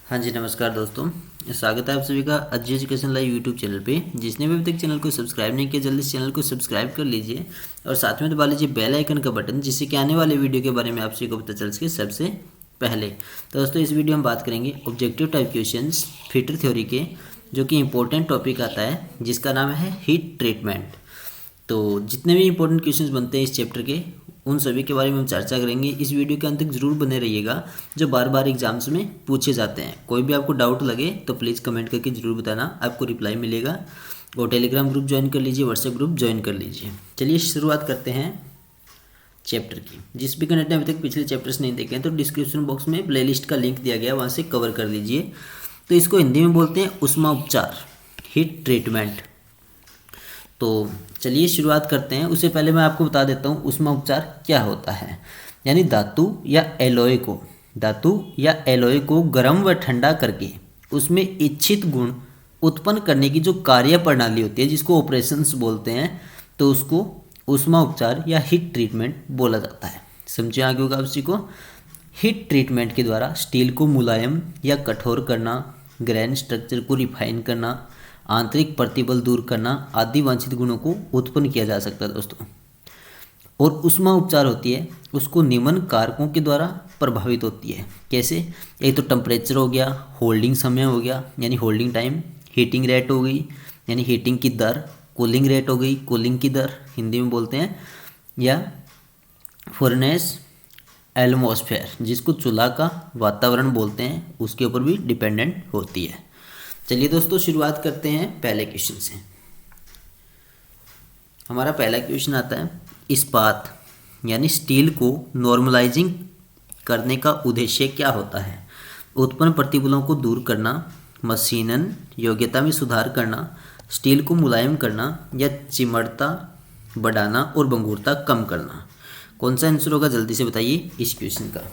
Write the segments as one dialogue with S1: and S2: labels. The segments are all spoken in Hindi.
S1: हाँ जी, नमस्कार दोस्तों। स्वागत है आप सभी का अज्जी एजुकेशन लाइव यूट्यूब चैनल पे। जिसने भी अभी तक चैनल को सब्सक्राइब नहीं किया, जल्दी से चैनल को सब्सक्राइब कर लीजिए और साथ में दबा लीजिए बेल आइकन का बटन, जिससे कि आने वाले वीडियो के बारे में आप सभी को पता चल सके सबसे पहले। तो दोस्तों, इस वीडियो में बात करेंगे objective type questions fitter theory के, जो कि इंपॉर्टेंट टॉपिक आता है जिसका नाम है हीट ट्रीटमेंट। तो जितने भी इंपॉर्टेंट क्वेश्चंस बनते हैं इस चैप्टर के, उन सभी के बारे में हम चर्चा करेंगे। इस वीडियो के अंत तक जरूर बने रहिएगा, जो बार बार एग्जाम्स में पूछे जाते हैं। कोई भी आपको डाउट लगे तो प्लीज़ कमेंट करके ज़रूर बताना, आपको रिप्लाई मिलेगा। और टेलीग्राम ग्रुप ज्वाइन कर लीजिए, व्हाट्सएप ग्रुप ज्वाइन कर लीजिए। चलिए शुरुआत करते हैं चैप्टर की। जिस भी कैंडिडेट ने अभी तक पिछले चैप्टर्स नहीं देखे हैं तो डिस्क्रिप्शन बॉक्स में प्लेलिस्ट का लिंक दिया गया, वहाँ से कवर कर लीजिए। तो इसको हिंदी में बोलते हैं ऊष्मा उपचार, हीट ट्रीटमेंट। तो चलिए शुरुआत करते हैं। उससे पहले मैं आपको बता देता हूँ ऊष्मा उपचार क्या होता है। यानी धातु या एलॉय को गर्म व ठंडा करके उसमें इच्छित गुण उत्पन्न करने की जो कार्य प्रणाली होती है, जिसको ऑपरेशंस बोलते हैं, तो उसको ऊष्मा उपचार या हीट ट्रीटमेंट बोला जाता है। समझे आगे होगा आप को। हीट ट्रीटमेंट के द्वारा स्टील को मुलायम या कठोर करना, ग्रेन स्ट्रक्चर को रिफाइन करना, आंतरिक प्रतिबल दूर करना आदि वांछित गुणों को उत्पन्न किया जा सकता है दोस्तों। और ऊष्मा उपचार होती है उसको निम्न कारकों के द्वारा प्रभावित होती है। कैसे? एक तो टेम्परेचर हो गया, होल्डिंग समय हो गया यानी होल्डिंग टाइम, हीटिंग रेट हो गई यानी हीटिंग की दर, कूलिंग रेट हो गई, कूलिंग की दर हिंदी में बोलते हैं, या फर्नेस एटमॉस्फेयर, जिसको चूल्हा का वातावरण बोलते हैं, उसके ऊपर भी डिपेंडेंट होती है। चलिए दोस्तों, शुरुआत करते हैं पहले क्वेश्चन से। हमारा पहला क्वेश्चन आता है, इस्पात यानी स्टील को नॉर्मलाइजिंग करने का उद्देश्य क्या होता है? उत्पन्न प्रतिबलों को दूर करना, मशीनन योग्यता में सुधार करना, स्टील को मुलायम करना, या चिमड़ता बढ़ाना और भंगुरता कम करना। कौन सा आंसर होगा, जल्दी से बताइए इस क्वेश्चन का।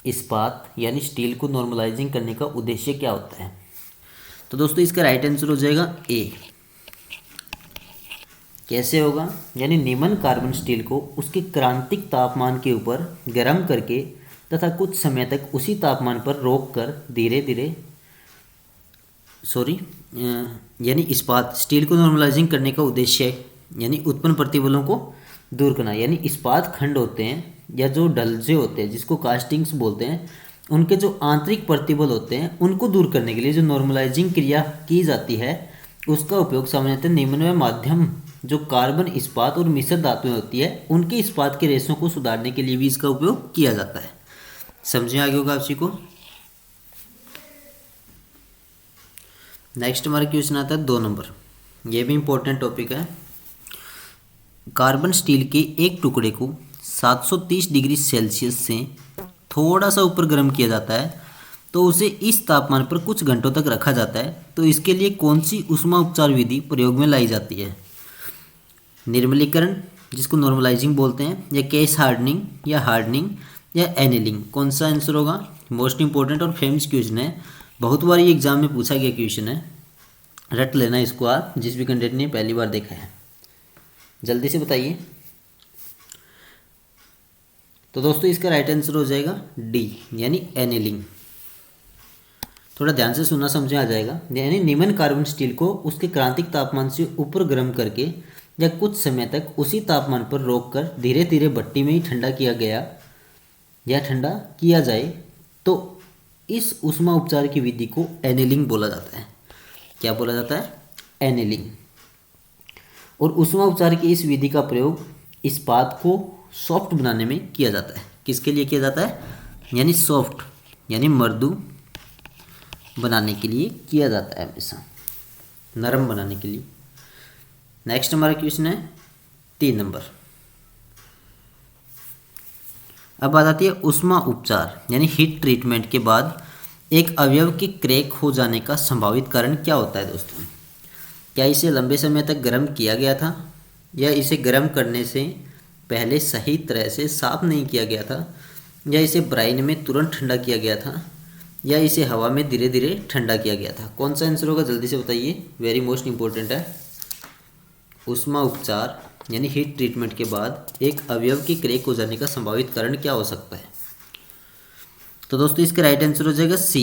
S1: इस्पात यानी स्टील को नॉर्मलाइजिंग करने का उद्देश्य क्या होता है? तो दोस्तों, इसका राइट आंसर हो जाएगा ए। कैसे होगा? यानी निम्न कार्बन स्टील को उसके क्रांतिक तापमान के ऊपर गर्म करके तथा कुछ समय तक उसी तापमान पर रोक कर धीरे धीरे यानी इस्पात स्टील को नॉर्मलाइजिंग करने का उद्देश्य यानी उत्पन्न प्रतिबलों को दूर करना। यानी इस्पात खंड होते हैं या जो डलजे होते हैं, जिसको कास्टिंग्स बोलते हैं, उनके जो आंतरिक प्रतिबल होते हैं उनको दूर करने के लिए जो नॉर्मलाइजिंग क्रिया की जाती है, उसका उपयोग सामान्यतः निम्न व माध्यम जो कार्बन इस्पात और मिश्र धातुएं होती है, उनके इस्पात के रेशों को सुधारने के लिए भी इसका उपयोग किया जाता है। समझे आगे होगा आप को। नेक्स्ट हमारा क्वेश्चन आता है 2 नंबर। ये भी इंपॉर्टेंट टॉपिक है। कार्बन स्टील के एक टुकड़े को 730 डिग्री सेल्सियस से थोड़ा सा ऊपर गर्म किया जाता है, तो उसे इस तापमान पर कुछ घंटों तक रखा जाता है। तो इसके लिए कौन सी ऊष्मा उपचार विधि प्रयोग में लाई जाती है? निर्मलीकरण, जिसको नॉर्मलाइजिंग बोलते हैं, या केस हार्डनिंग या एनिलिंग। कौन सा आंसर होगा? मोस्ट इंपॉर्टेंट और फेमस क्वेश्चन है, बहुत बार ये एग्जाम में पूछा गया क्वेश्चन है। रट लेना इसको आप, जिस भी कैंडिडेट ने पहली बार देखा है। जल्दी से बताइए। तो दोस्तों, इसका राइट आंसर हो जाएगा डी यानी एनिलिंग। थोड़ा ध्यान से सुनना, समझे आ जाएगा। यानी निम्न कार्बन स्टील को उसके क्रांतिक तापमान से ऊपर गर्म करके या कुछ समय तक उसी तापमान पर रोककर धीरे धीरे भट्टी में ही ठंडा किया जाए, तो इस ऊष्मा उपचार की विधि को एनिलिंग बोला जाता है। क्या बोला जाता है? एनिलिंग। और ऊष्मा उपचार की इस विधि का प्रयोग इस्पात को सॉफ्ट बनाने में किया जाता है। किसके लिए किया जाता है? यानी सॉफ्ट यानी मृदु बनाने के लिए किया जाता है, हमेशा नरम बनाने के लिए। नेक्स्ट हमारा क्वेश्चन है 3 नंबर। अब बात आती है ऊष्मा उपचार यानी हीट ट्रीटमेंट के बाद एक अवयव के क्रैक हो जाने का संभावित कारण क्या होता है दोस्तों? क्या इसे लंबे समय तक गर्म किया गया था, या इसे गर्म करने से पहले सही तरह से साफ नहीं किया गया था, या इसे ब्राइन में तुरंत ठंडा किया गया था, या इसे हवा में धीरे धीरे ठंडा किया गया था? कौन सा आंसर होगा, जल्दी से बताइए। वेरी मोस्ट इंपॉर्टेंट है। ऊष्मा उपचार यानी हीट ट्रीटमेंट के बाद एक अवयव के क्रैक हो जाने का संभावित कारण क्या हो सकता है? तो दोस्तों इसका राइट आंसर हो जाएगा सी।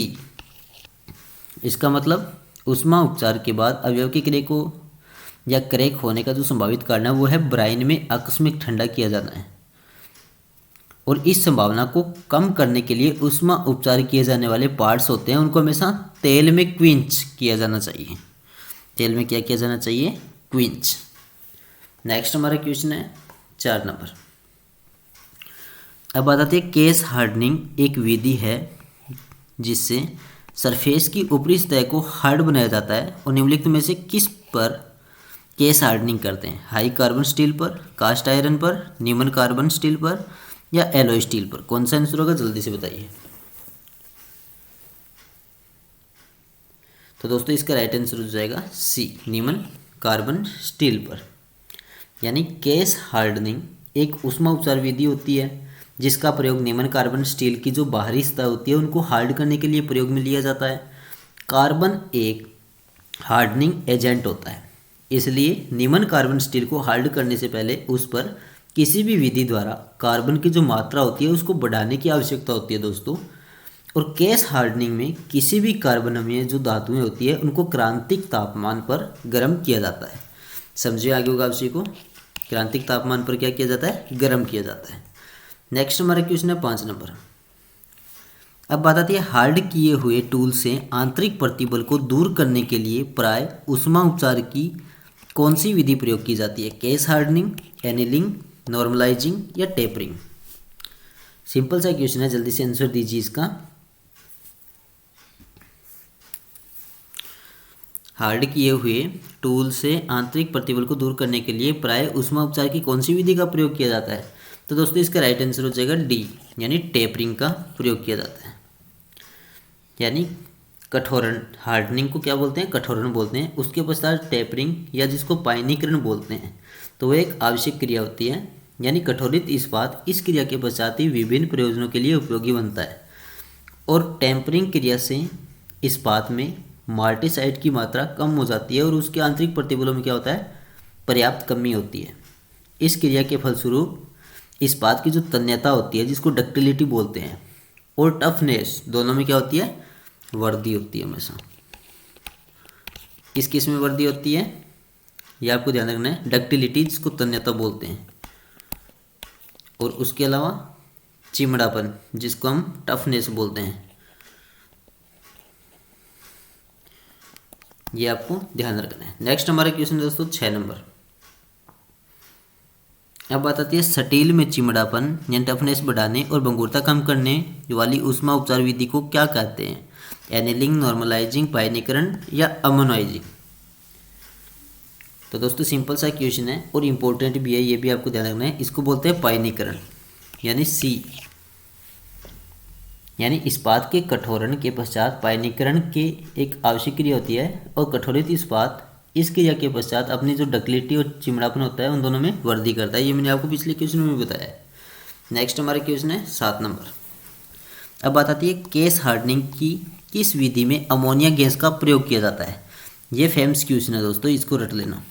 S1: इसका मतलब ऊष्मा उपचार के बाद अवयव के क्रैक को या क्रैक होने का जो संभावित कारण है वो है ब्राइन में आकस्मिक ठंडा किया जाना है, और इस संभावना को कम करने के लिए ऊष्मा उपचार किए जाने वाले पार्ट्स होते हैं उनको हमेशा तेल में क्विंच किया जाना चाहिए। तेल में क्या किया जाना चाहिए? क्विंच। नेक्स्ट हमारा क्वेश्चन है 4 नंबर। अब बात आती है केस हार्डनिंग एक विधि है जिससे सरफेस की ऊपरी सतह को हार्ड बनाया जाता है, और निम्नलिखित में से किस पर केस हार्डनिंग करते हैं? हाई कार्बन स्टील पर, कास्ट आयरन पर, निम्न कार्बन स्टील पर या एलॉय स्टील पर? कौन सा आंसर होगा जल्दी से बताइए। तो दोस्तों इसका राइट आंसर हो जाएगा सी, निम्न कार्बन स्टील पर। यानी केस हार्डनिंग एक ऊष्मा उपचार विधि होती है जिसका प्रयोग निम्न कार्बन स्टील की जो बाहरी सतह होती है उनको हार्ड करने के लिए प्रयोग में लिया जाता है। कार्बन एक हार्डनिंग एजेंट होता है, इसलिए निम्न कार्बन स्टील को हार्ड करने से पहले उस पर किसी भी विधि द्वारा कार्बन की जो मात्रा होती है उसको बढ़ाने की आवश्यकता होती है दोस्तों। और केस हार्डनिंग में किसी भी कार्बनमय जो धातुएं होती है उनको क्रांतिक तापमान पर गर्म किया जाता है। समझिए आगे होगा आप सभी को, क्रांतिक तापमान पर क्या किया जाता है? गर्म किया जाता है। नेक्स्ट हमारा क्वेश्चन है 5 नंबर। अब बात आती है हार्ड किए हुए टूल से आंतरिक प्रतिबल को दूर करने के लिए प्राय ऊष्मा उपचार की कौन सी विधि प्रयोग की जाती है? केस हार्डनिंग, एनिलिंग, नॉर्मलाइजिंग या टेपरिंग? सिंपल सा क्वेश्चन है, जल्दी से आंसर दीजिए इसका। हार्ड किए हुए टूल से आंतरिक प्रतिबल को दूर करने के लिए प्राय ऊष्मा उपचार की कौन सी विधि का प्रयोग किया जाता है? तो दोस्तों इसका राइट आंसर हो जाएगा डी, यानी टेपरिंग का प्रयोग किया जाता है। यानी कठोरण, हार्डनिंग को क्या बोलते हैं? कठोरण बोलते हैं। उसके पश्चात टेपरिंग या जिसको पायनीकरण बोलते हैं, तो वह एक आवश्यक क्रिया होती है। यानी कठोरित इस्पात इस क्रिया के पश्चात ही विभिन्न प्रयोजनों के लिए उपयोगी बनता है, और टेम्परिंग क्रिया से इस्पात में मार्टेसाइट की मात्रा कम हो जाती है और उसके आंतरिक प्रतिबलों में क्या होता है? पर्याप्त कमी होती है। इस क्रिया के फलस्वरूप इस्पात की जो तन्यता होती है जिसको डक्टिलिटी बोलते हैं, और टफनेस दोनों में क्या होती है? वृद्धि होती है हमेशा। किस किस में वृद्धि होती है ये आपको ध्यान रखना है। डक्टिलिटी जिसको तन्यता बोलते हैं, और उसके अलावा चिमड़ापन जिसको हम टफनेस बोलते हैं, ये आपको ध्यान रखना है। नेक्स्ट हमारा क्वेश्चन दोस्तों 6 नंबर। अब बात आती है स्टील में चिमड़ापन यानी टफनेस बढ़ाने और भंगुरता कम करने वाली ऊष्मा उपचार विधि को क्या कहते हैं? एनिलिंग, नॉर्मलाइजिंग, पायनीकरण या अमोनाइजिंग? तो दोस्तों सिंपल सा क्वेश्चन है और इम्पोर्टेंट भी है, ये भी आपको ध्यान रखना है। इसको बोलते हैं पायनीकरण, यानी सी। यानी इस्पात के कठोरण के पश्चात पायनीकरण की एक आवश्यक क्रिया होती है, और कठोरित इस्पात इस क्रिया के पश्चात अपनी जो डक्टिलिटी और चिमड़ापन होता है उन दोनों में वृद्धि करता है। ये मैंने आपको पिछले क्वेश्चन में बताया है। नेक्स्ट हमारा क्वेश्चन है 7 नंबर। अब बात आती है केस हार्डनिंग की किस विधि में अमोनिया गैस का प्रयोग किया जाता है? ये फेमस क्वेश्चन है दोस्तों, इसको रट लेना।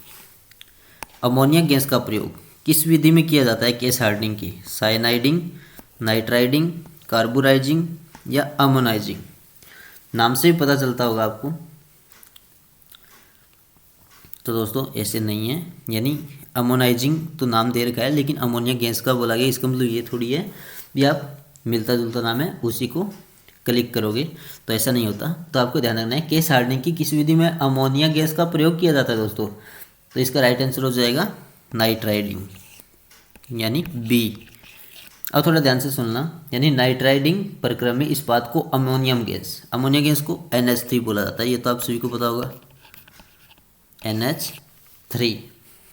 S1: अमोनिया गैस का प्रयोग किस विधि में किया जाता है केस हार्डनिंग की? साइनाइडिंग, नाइट्राइडिंग, कार्बोराइजिंग या अमोनाइजिंग? नाम से भी पता चलता होगा आपको। तो दोस्तों ऐसे नहीं है, यानी अमोनाइजिंग तो नाम दे रखा है लेकिन अमोनिया गैस का बोला गया, इसका मतलब ये थोड़ी है भी आप मिलता जुलता नाम है उसी को क्लिक करोगे, तो ऐसा नहीं होता। तो आपको ध्यान रखना है केस हार्डनिंग की किस विधि में अमोनिया गैस का प्रयोग किया जाता है दोस्तों? तो इसका राइट आंसर हो जाएगा नाइट्राइडिंग, यानी बी। अब थोड़ा ध्यान से सुनना, यानी नाइट्राइडिंग प्रक्रिया में इस्पात को अमोनियम गैस, अमोनिया गैस को NH3 बोला जाता है, ये तो आप सभी को पता होगा। NH3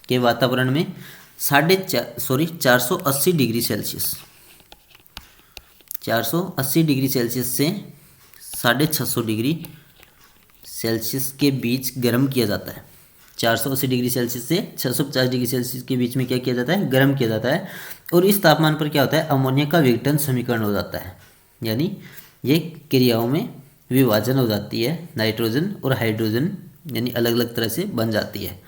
S1: के वातावरण में 480 डिग्री सेल्सियस, 480 डिग्री सेल्सियस से 650 डिग्री सेल्सियस के बीच गर्म किया जाता है। 480 डिग्री सेल्सियस से 650 डिग्री सेल्सियस के बीच में क्या किया जाता है? गर्म किया जाता है, और इस तापमान पर क्या होता है? अमोनिया का विघटन समीकरण हो जाता है, यानी ये क्रियाओं में विभाजन हो जाती है, नाइट्रोजन और हाइड्रोजन यानी अलग अलग तरह से बन जाती है।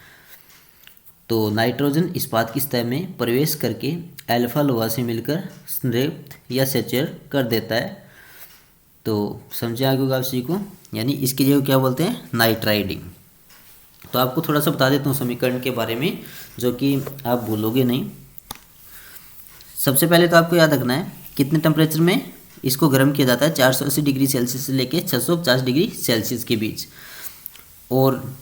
S1: तो नाइट्रोजन इस्पात की सतह में प्रवेश करके अल्फा लोहा से मिलकर संतृप्त या सैचुरेट कर देता है, तो समझे आगे होगा आप सभी को, यानी इसकी जगह क्या बोलते हैं, नाइट्राइडिंग। तो आपको थोड़ा सा बता देता हूँ समीकरण के बारे में, जो कि आप भूलोगे नहीं। सबसे पहले तो आपको याद रखना है कितने टेम्परेचर में इसको गर्म किया जाता है, 480 डिग्री सेल्सियस से लेके 650 डिग्री सेल्सियस के बीच। और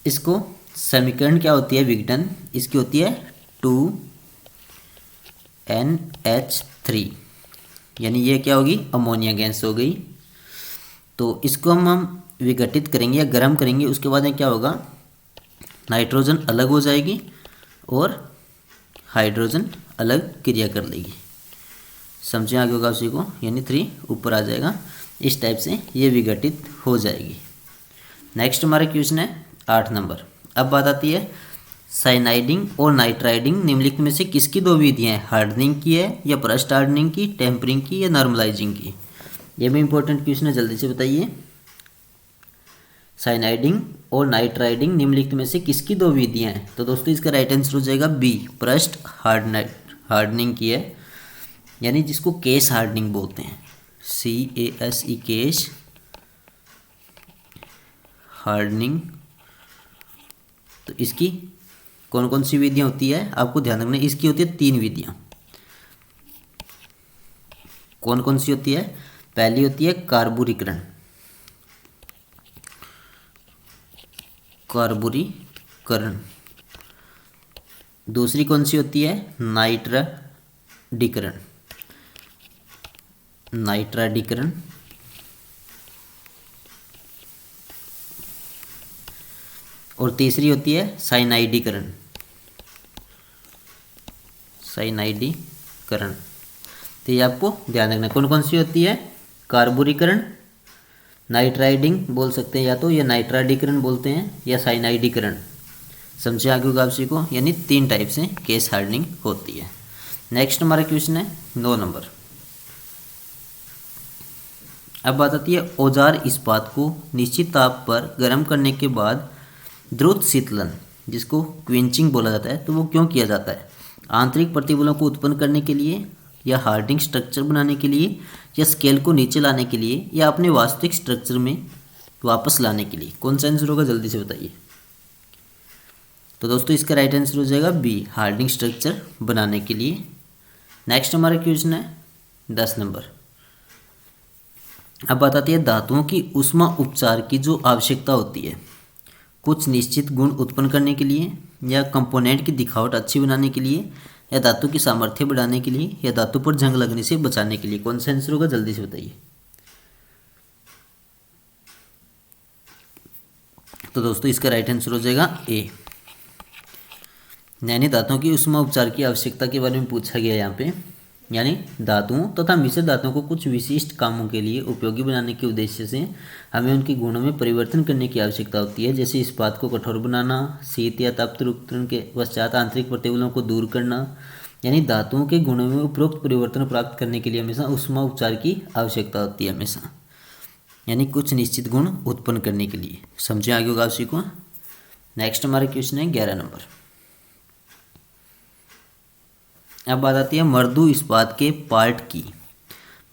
S1: इसको समीकरण क्या होती है विघटन, इसकी होती है 2NH3, यानी ये क्या होगी, अमोनिया गैस हो गई। तो इसको हम विघटित करेंगे या गर्म करेंगे, उसके बाद में क्या होगा, नाइट्रोजन अलग हो जाएगी और हाइड्रोजन अलग क्रिया कर लेगी। समझे आगे होगा उसी को, यानी 3 ऊपर आ जाएगा। इस टाइप से ये विघटित हो जाएगी। नेक्स्ट हमारा क्वेश्चन है 8 नंबर। अब बात आती है साइनाइडिंग और नाइट्राइडिंग निम्नलिखित में से किसकी दो विधियाँ हैं, हार्डनिंग की है या पृष्ठ हार्डनिंग की, टेम्परिंग की या नॉर्मलाइजिंग की। ये भी इंपॉर्टेंट क्वेश्चन है, जल्दी से बताइए। साइनाइडिंग और नाइट्राइडिंग निम्नलिखित में से किसकी दो विधियाँ हैं, तो दोस्तों इसका राइट आंसर हो जाएगा बी, पृष्ठ हार्डनिंग की है, यानी जिसको केस हार्डनिंग बोलते हैं, CASE केस हार्डनिंग। तो इसकी कौन कौन सी विधियाँ होती है, आपको ध्यान रखना है। इसकी होती है 3 विधियाँ। कौन कौन सी होती है, पहली होती है कार्बुरीकरण, दूसरी कौन सी होती है, नाइट्राडीकरण, और तीसरी होती है साइनाइडीकरण। तो ये आपको ध्यान रखना कौन कौन सी होती है, कार्बुरीकरण, नाइट्राइडिंग बोल सकते हैं या तो, या नाइट्राडीकरण बोलते हैं, या साइनाइडीकरण। समझे आगे होगा आपसी को, यानी 3 टाइप से केस हार्डनिंग होती है। नेक्स्ट हमारा क्वेश्चन है 9 नंबर। अब बात आती है औजार इस्पात को निश्चित ताप पर गर्म करने के बाद द्रुत शीतलन, जिसको क्विंचिंग बोला जाता है, तो वो क्यों किया जाता है, आंतरिक प्रतिबलों को उत्पन्न करने के लिए, या हार्डनिंग स्ट्रक्चर बनाने के लिए, या स्केल को नीचे लाने के लिए, या अपने वास्तविक स्ट्रक्चर में वापस लाने के लिए। कौन सा आंसर होगा, जल्दी से बताइए। तो दोस्तों इसका राइट आंसर हो जाएगा बी, हार्डनिंग स्ट्रक्चर बनाने के लिए। नेक्स्ट हमारा क्वेश्चन है 10 नंबर। अब बात आती है धातुओं की ऊष्मा उपचार की जो आवश्यकता होती है, कुछ निश्चित गुण उत्पन्न करने के लिए, या कंपोनेंट की दिखावट अच्छी बनाने के लिए, या धातु की सामर्थ्य बढ़ाने के लिए, या धातु पर जंग लगने से बचाने के लिए। कौन सा आंसर होगा, जल्दी से बताइए। तो दोस्तों इसका राइट आंसर हो जाएगा ए, यानी धातुओं की ऊष्मा उपचार की आवश्यकता के बारे में पूछा गया यहाँ पे, यानी धातुओं तथा मिश्र धातुओं को कुछ विशिष्ट कामों के लिए उपयोगी बनाने के उद्देश्य से हमें उनके गुणों में परिवर्तन करने की आवश्यकता होती है, जैसे इस्पात को कठोर बनाना, शीत या ताप उत्तरण के पश्चात आंतरिक प्रतिबलों को दूर करना। यानी धातुओं के गुणों में उपरोक्त परिवर्तन प्राप्त करने के लिए हमेशा ऊष्मा उपचार की आवश्यकता होती है, हमेशा, यानी कुछ निश्चित गुण उत्पन्न करने के लिए। समझे आगे होगा उसी को। नेक्स्ट हमारा क्वेश्चन है 11 नंबर। अब बात आती है मृदु इस्पात के पार्ट की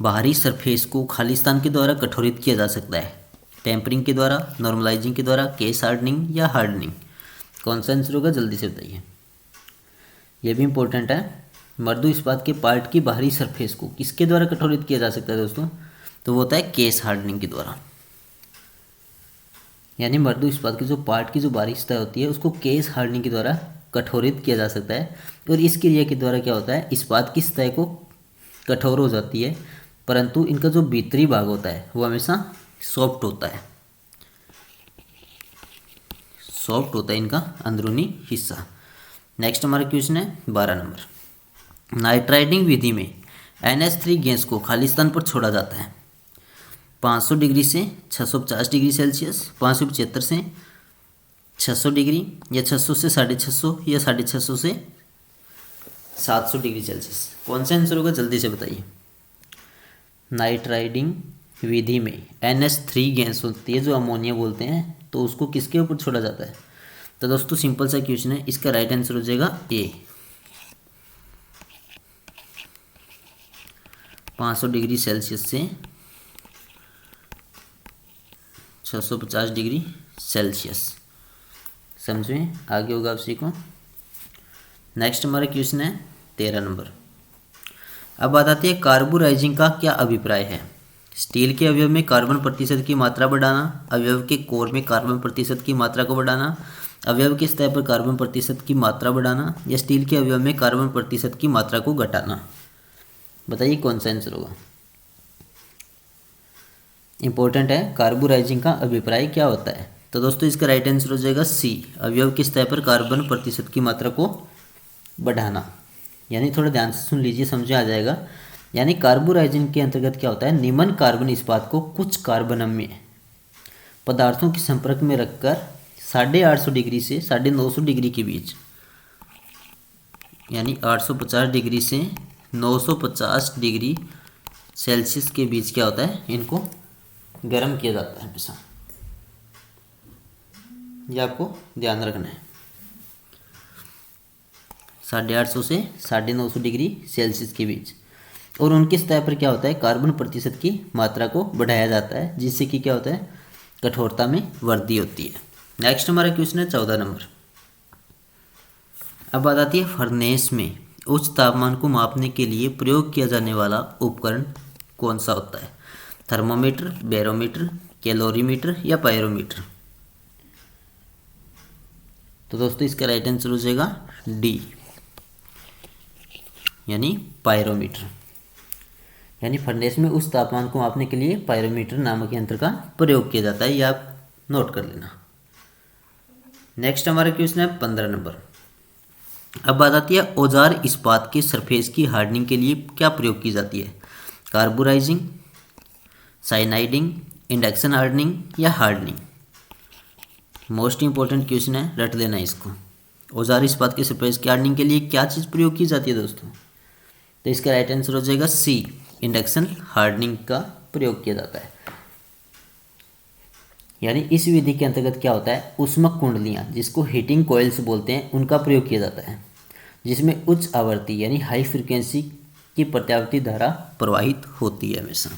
S1: बाहरी सरफेस को खालिस्तान के द्वारा कठोरित किया जा सकता है, टेम्परिंग के द्वारा, नॉर्मलाइजिंग के द्वारा, केस हार्डनिंग या हार्डनिंग। कौन सा आंसर होगा, जल्दी से बताइए। यह भी इंपॉर्टेंट है। मृदु इस्पात के पार्ट की बाहरी सरफेस को किसके द्वारा कठोरित किया जा सकता है दोस्तों, तो वो होता है केस हार्डनिंग के द्वारा। यानी मृदु इस्पात की जो पार्ट की जो बाहरी सतह होती है उसको केस हार्डनिंग के द्वारा कठोरित किया जा सकता है। और इस क्रिया के द्वारा क्या होता है, इस्पात की सतह को कठोर हो जाती है, परंतु इनका जो भीतरी भाग होता है वो हमेशा सॉफ्ट होता है, इनका अंदरूनी हिस्सा। नेक्स्ट हमारा क्वेश्चन है 12 नंबर। नाइट्राइडिंग विधि में NH3 गैस को खालिस्तान पर छोड़ा जाता है 500 डिग्री से 650 डिग्री सेल्सियस, 575 से 600 डिग्री, या 600 से 650, या 650 से 700 डिग्री सेल्सियस। कौन सा आंसर होगा, जल्दी से बताइए। नाइट्राइडिंग विधि में NH3 गैस होती है जो अमोनिया बोलते हैं, तो उसको किसके ऊपर छोड़ा जाता है, तो दोस्तों सिंपल सा क्वेश्चन है, इसका राइट आंसर हो जाएगा ए, 500 डिग्री सेल्सियस से 650 डिग्री सेल्सियस। समझे, आगे होगा आप सभी को। नेक्स्ट हमारा क्वेश्चन है 13 नंबर। अब बात आती है कार्बोराइजिंग का क्या अभिप्राय है। स्टील के अवयव में कार्बन प्रतिशत की मात्रा बढ़ाना, अवयव के कोर में कार्बन प्रतिशत की मात्रा को बढ़ाना, अवयव के सतह पर कार्बन प्रतिशत की मात्रा बढ़ाना, या स्टील के अवयव में कार्बन प्रतिशत की मात्रा को घटाना। बताइए कौन सा आंसर होगा। इंपॉर्टेंट है, कार्बोराइजिंग का अभिप्राय क्या होता है। तो दोस्तों इसका राइट आंसर हो जाएगा सी, अवयव के सतह पर कार्बन प्रतिशत की मात्रा को बढ़ाना। यानी थोड़ा ध्यान से सुन लीजिए, समझ में आ जाएगा। यानी कार्बोराइजिंग के अंतर्गत क्या होता है, निम्न कार्बन इस्पात को कुछ कार्बन अम्लीय पदार्थों के संपर्क में रखकर 850 डिग्री से 950 डिग्री के बीच, यानी 850 डिग्री से 950 डिग्री सेल्सियस के बीच क्या होता है, इनको गर्म किया जाता है हमेशा। ये आपको ध्यान रखना है। 850 से 950 डिग्री सेल्सियस के बीच, और उनकी सतह पर क्या होता है, कार्बन प्रतिशत की मात्रा को बढ़ाया जाता है, जिससे कि क्या होता है, कठोरता में वृद्धि होती है। नेक्स्ट हमारा क्वेश्चन है 14 नंबर। अब बात आती है फर्नेस में उच्च तापमान को मापने के लिए प्रयोग किया जाने वाला उपकरण कौन सा होता है। थर्मोमीटर, बैरोमीटर, कैलोरीमीटर या पायरोमीटर। तो दोस्तों इसका राइट आंसर हो जाएगा डी, यानी पायरोमीटर। यानी फर्नेस में उस तापमान को मापने के लिए पायरोमीटर नामक यंत्र का प्रयोग किया जाता है, यह आप नोट कर लेना। नेक्स्ट हमारा क्वेश्चन है 15 नंबर। अब बात आती है औजार इस्पात के सरफेस की हार्डनिंग के लिए क्या प्रयोग की जाती है। कार्बोराइजिंग, साइनाइडिंग, इंडक्शन हार्डनिंग या हार्डनिंग। मोस्ट इंपॉर्टेंट क्वेश्चन है, रट लेना इसको। औजार इस्पात के सरफेस की हार्डनिंग के लिए क्या चीज़ प्रयोग की जाती है दोस्तों। तो इसका राइट आंसर हो जाएगा सी, इंडक्शन हार्डनिंग का प्रयोग किया जाता है। यानी इस विधि के अंतर्गत क्या होता है, ऊष्मक कुंडलियाँ जिसको हीटिंग कॉइल्स बोलते हैं, उनका प्रयोग किया जाता है, जिसमें उच्च आवृत्ति यानी हाई फ्रीक्वेंसी की प्रत्यावर्ती धारा प्रवाहित होती है हमेशा।